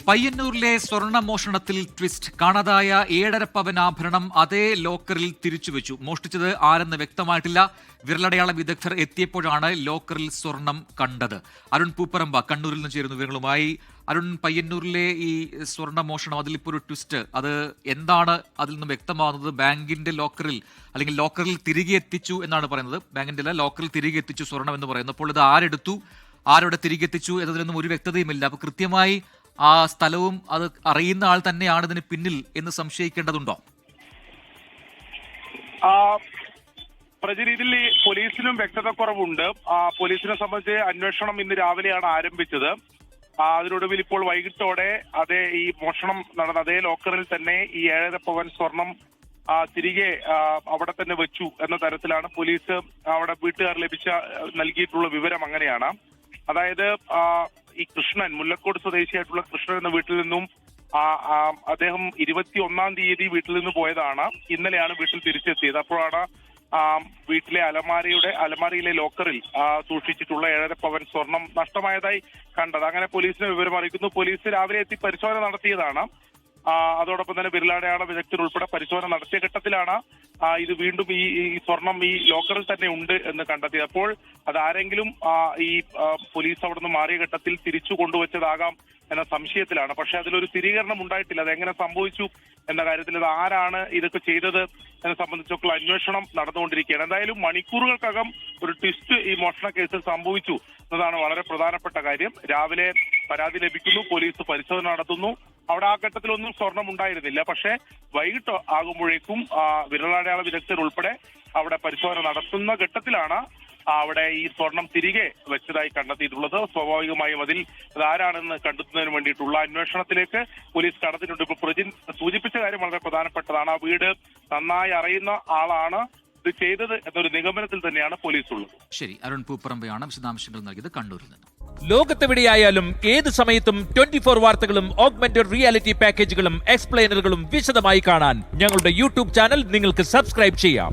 പയ്യന്നൂരിലെ സ്വർണ്ണമോഷണത്തിൽ twist. കാണാതായ 7.5 പവൻ ആഭരണം അതേ ലോക്കറിൽ തിരിച്ചുവെച്ചു. മോഷ്ടിച്ചത് ആരെന്ന് വ്യക്തമായിട്ടില്ല. വിരലടയാള വിദഗ്ധർ എത്തിയപ്പോഴാണ് ലോക്കറിൽ സ്വർണം കണ്ടത്. അരുൺ പൂപ്പറമ്പ കണ്ണൂരിൽ നിന്ന് ചേരുന്നു വിവരങ്ങളുമായി. അരുൺ, പയ്യന്നൂരിലെ ഈ സ്വർണ്ണമോഷണം, അതിലിപ്പോൾ ഒരു ട്വിസ്റ്റ്, അത് എന്താണ് അതിൽ നിന്ന് വ്യക്തമാകുന്നത്? ബാങ്കിന്റെ ലോക്കറിൽ അല്ലെങ്കിൽ ലോക്കറിൽ തിരികെ എത്തിച്ചു എന്നാണ് പറയുന്നത്. ബാങ്കിന്റെ അല്ല, ലോക്കറിൽ തിരികെ എത്തിച്ചു സ്വർണം എന്ന് പറയുന്നു. അപ്പോൾ ഇത് ആരെടുത്തു, ആരോടെ തിരികെ എത്തിച്ചു എന്നതിലൊന്നും ഒരു വ്യക്തതയുമില്ല. അപ്പോൾ കൃത്യമായി ആ സ്ഥലവും അത് അറിയുന്ന ആൾ തന്നെയാണ് ഇതിന് പിന്നിൽ എന്ന് സംശയിക്കേണ്ടതുണ്ടോ? പ്രജരീതിയിൽ പോലീസിനും വ്യക്തതക്കുറവുണ്ട്. പോലീസിനെ സംബന്ധിച്ച് അന്വേഷണം ഇന്ന് രാവിലെയാണ് ആരംഭിച്ചത്. അതിനൊടുവിൽ ഇപ്പോൾ വൈകിട്ടോടെ ഈ മോഷണം നടന്ന അതേ ലോക്കറിൽ തന്നെ ഈ 7.5 പവൻ സ്വർണം തിരികെ അവിടെ തന്നെ വെച്ചു എന്ന തരത്തിലാണ് പോലീസ് അവിടെ വീട്ടുകാർ നൽകിയിട്ടുള്ള വിവരം. അങ്ങനെയാണ്. അതായത് ഈ കൃഷ്ണൻ, മുല്ലക്കോട് സ്വദേശിയായിട്ടുള്ള കൃഷ്ണൻ എന്ന വീട്ടിൽ നിന്നും അദ്ദേഹം 21-ാം തീയതി വീട്ടിൽ നിന്ന് പോയതാണ്. ഇന്നലെയാണ് വീട്ടിൽ തിരിച്ചെത്തിയത്. അപ്പോഴാണ് വീട്ടിലെ അലമാരയിലെ ലോക്കറിൽ സൂക്ഷിച്ചിട്ടുള്ള 7.5 പവൻ സ്വർണം നഷ്ടമായതായി കണ്ടത്. അങ്ങനെ പോലീസിനെ വിവരം അറിയിക്കുന്നു. പോലീസ് രാവിലെ എത്തി പരിശോധന നടത്തിയതാണ്. അതോടൊപ്പം തന്നെ വിരലടയാള വിദഗ്ധർ ഉൾപ്പെടെ പരിശോധന നടത്തിയ ഘട്ടത്തിലാണ് ഇത് വീണ്ടും ഈ സ്വർണം ഈ ലോക്കറിൽ തന്നെ ഉണ്ട് എന്ന് കണ്ടെത്തിയത്. അപ്പോൾ അതാരെങ്കിലും ഈ പോലീസ് അവിടെ നിന്ന് മാറിയ ഘട്ടത്തിൽ തിരിച്ചു കൊണ്ടുവച്ചതാകാം എന്ന സംശയത്തിലാണ്. പക്ഷെ അതിലൊരു സ്ഥിരീകരണം ഉണ്ടായിട്ടില്ല. അതെങ്ങനെ സംഭവിച്ചു എന്ന കാര്യത്തിൽ ഇത് ആരാണ് ഇതൊക്കെ ചെയ്തത് എന്നെ സംബന്ധിച്ചൊക്കെയുള്ള അന്വേഷണം നടന്നുകൊണ്ടിരിക്കുകയാണ്. എന്തായാലും മണിക്കൂറുകൾക്കകം ഒരു ട്വിസ്റ്റ് ഈ മോഷണ കേസിൽ സംഭവിച്ചു എന്നതാണ് വളരെ പ്രധാനപ്പെട്ട കാര്യം. രാവിലെ പരാതി ലഭിക്കുന്നു, പോലീസ് പരിശോധന നടത്തുന്നു. അവിടെ ആ ഘട്ടത്തിലൊന്നും സ്വർണം ഉണ്ടായിരുന്നില്ല. പക്ഷേ വൈകിട്ട് ആകുമ്പോഴേക്കും വിരലടയാള വിദഗ്ധർ ഉൾപ്പെടെ അവിടെ പരിശോധന നടത്തുന്ന ഘട്ടത്തിലാണ് അവിടെ ഈ സ്വർണം തിരികെ വെച്ചതായി കണ്ടെത്തിയിട്ടുള്ളത്. സ്വാഭാവികമായും അതിൽ അതാരാണെന്ന് കണ്ടെത്തുന്നതിന് വേണ്ടിയിട്ടുള്ള അന്വേഷണത്തിലേക്ക് പോലീസ് കടന്നിട്ടുണ്ട്. ഇപ്പോൾ പ്രജിൻ സൂചിപ്പിച്ച കാര്യം വളരെ പ്രധാനപ്പെട്ടതാണ്. ആ വീട് നന്നായി അറിയുന്ന ആളാണ് ഇത് ചെയ്തത് എന്നൊരു നിഗമനത്തിൽ തന്നെയാണ് പോലീസ് ഉള്ളത്. ശരി, അരുൺ പൂപ്പറമ്പയാണ് വിശദാംശങ്ങൾ നൽകിയത് കണ്ണൂരിൽ നിന്ന്. ലോകത്തെവിടെയായാലും ഏത് സമയത്തും 24 വാർത്തകളും ഓഗ്മെന്റഡ് റിയാലിറ്റി പാക്കേജുകളും എക്സ്പ്ലെയിനറുകളും വിശദമായി കാണാൻ ഞങ്ങളുടെ യൂട്യൂബ് ചാനൽ നിങ്ങൾക്ക് സബ്സ്ക്രൈബ് ചെയ്യാം.